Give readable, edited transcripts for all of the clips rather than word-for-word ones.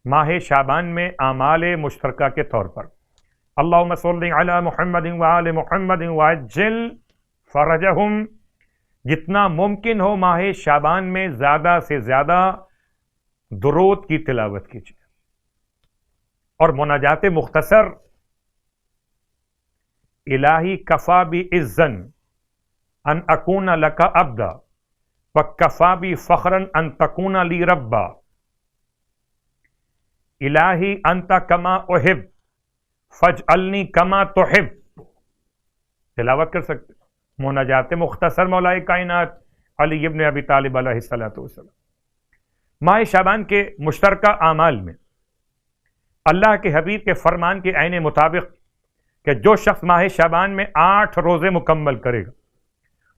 ماہ شعبان میں اعمال مشترکہ کے طور پر اللہم صلی علی محمد وآل محمد وعجل فرجہم، جتنا ممکن ہو ماہ شعبان میں زیادہ سے زیادہ درود کی تلاوت کیجیے اور مناجات مختصر الہی کفا بی اذن ان اکون لک عبدا وکفا بی فخرا ان تکون لی ربا، الہی انت کما احب فاجعلنی کما تحب، تلاوت کر سکتے مناجات مختصر مولائے کائنات علی ابن ابی طالب علیہ السلام۔ ماہ شعبان کے مشترکہ اعمال میں اللہ کے حبیب کے فرمان کے عین مطابق کہ جو شخص ماہ شعبان میں 8 روزے مکمل کرے گا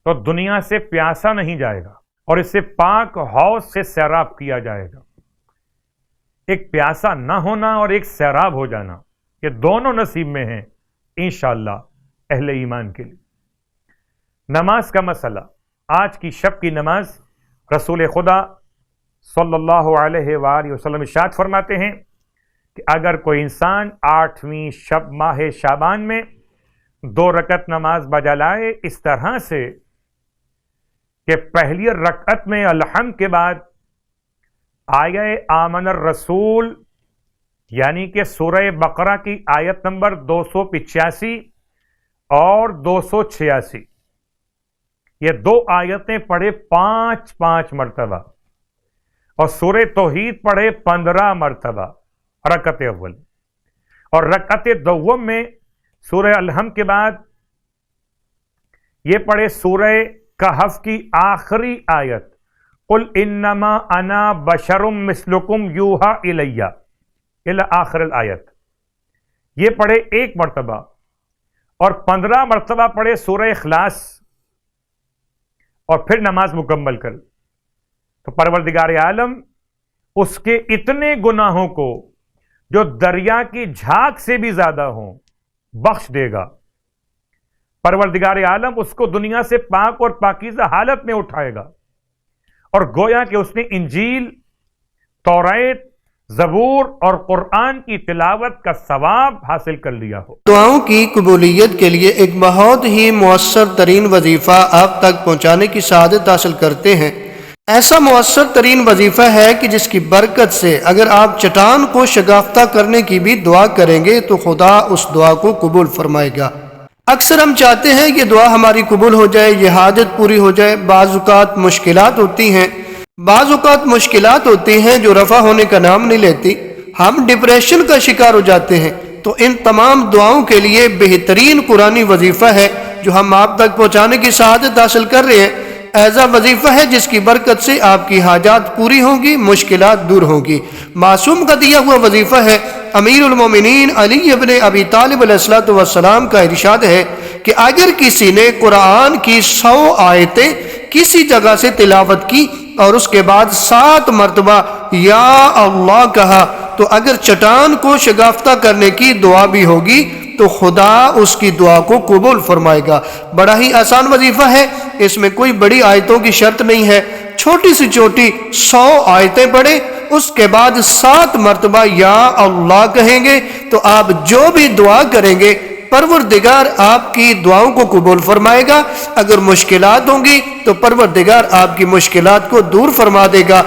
تو دنیا سے پیاسا نہیں جائے گا اور اس سے پاک حوض سے سیراب کیا جائے گا۔ ایک پیاسا نہ ہونا اور ایک سیراب ہو جانا، یہ دونوں نصیب میں ہیں انشاءاللہ اہل ایمان کے لیے۔ نماز کا مسئلہ، آج کی شب کی نماز رسول خدا صلی اللہ علیہ وآلہ وسلم ارشاد فرماتے ہیں کہ اگر کوئی انسان 8ویں شب ماہ شعبان میں 2 رکعت نماز بجا لائے اس طرح سے کہ پہلی رکعت میں الحمد کے بعد آیہ آمن الرسول یعنی کہ سورہ بقرہ کی آیت نمبر 285 اور 286 یہ 2 آیتیں پڑھے 5 مرتبہ اور سورہ توحید پڑھے 15 مرتبہ رکعت اول، اور رکعت دوم میں سورہ الحمد کے بعد یہ پڑھے سورہ کہف کی آخری آیت قل انما انا بشر مثلکم یوحی الی الی آخر الآیت، یہ پڑھے 1 مرتبہ اور 15 مرتبہ پڑھے سورہ اخلاص اور پھر نماز مکمل کر، تو پروردگار عالم اس کے اتنے گناہوں کو جو دریا کی جھاگ سے بھی زیادہ ہوں بخش دے گا۔ پروردگار عالم اس کو دنیا سے پاک اور پاکیزہ حالت میں اٹھائے گا اور گویا کہ اس نے انجیل، توریت، زبور اور قرآن کی تلاوت کا ثواب حاصل کر لیا ہو۔ دعاؤں کی قبولیت کے لیے ایک بہت ہی مؤثر ترین وظیفہ آپ تک پہنچانے کی سعادت حاصل کرتے ہیں۔ ایسا مؤثر ترین وظیفہ ہے کہ جس کی برکت سے اگر آپ چٹان کو شگافتہ کرنے کی بھی دعا کریں گے تو خدا اس دعا کو قبول فرمائے گا۔ اکثر ہم چاہتے ہیں کہ دعا ہماری قبول ہو جائے، یہ حاجت پوری ہو جائے۔ بعض اوقات مشکلات ہوتی ہیں جو رفع ہونے کا نام نہیں لیتی، ہم ڈپریشن کا شکار ہو جاتے ہیں، تو ان تمام دعاؤں کے لیے بہترین قرآنی وظیفہ ہے جو ہم آپ تک پہنچانے کی سعادت حاصل کر رہے ہیں۔ ایسا وظیفہ ہے جس کی برکت سے آپ کی حاجات پوری ہوں گی، مشکلات دور ہوں گی۔ معصوم کا دیا ہوا وظیفہ ہے۔ امیر المومنین علی ابن ابی طالب علیہ السلام کا ارشاد ہے کہ اگر کسی نے قرآن کی 100 آیتیں کسی جگہ سے تلاوت کی اور اس کے بعد 7 مرتبہ یا اللہ کہا تو اگر چٹان کو شگافتہ کرنے کی دعا بھی ہوگی تو خدا اس کی دعا کو قبول فرمائے گا۔ بڑا ہی آسان وظیفہ ہے، اس میں کوئی بڑی آیتوں کی شرط نہیں ہے۔ چھوٹی سی چھوٹی 100 آیتیں پڑھیں، اس کے بعد 7 مرتبہ یا اللہ کہیں گے تو آپ جو بھی دعا کریں گے پروردگار آپ کی دعاؤں کو قبول فرمائے گا۔ اگر مشکلات ہوں گی تو پروردگار آپ کی مشکلات کو دور فرما دے گا۔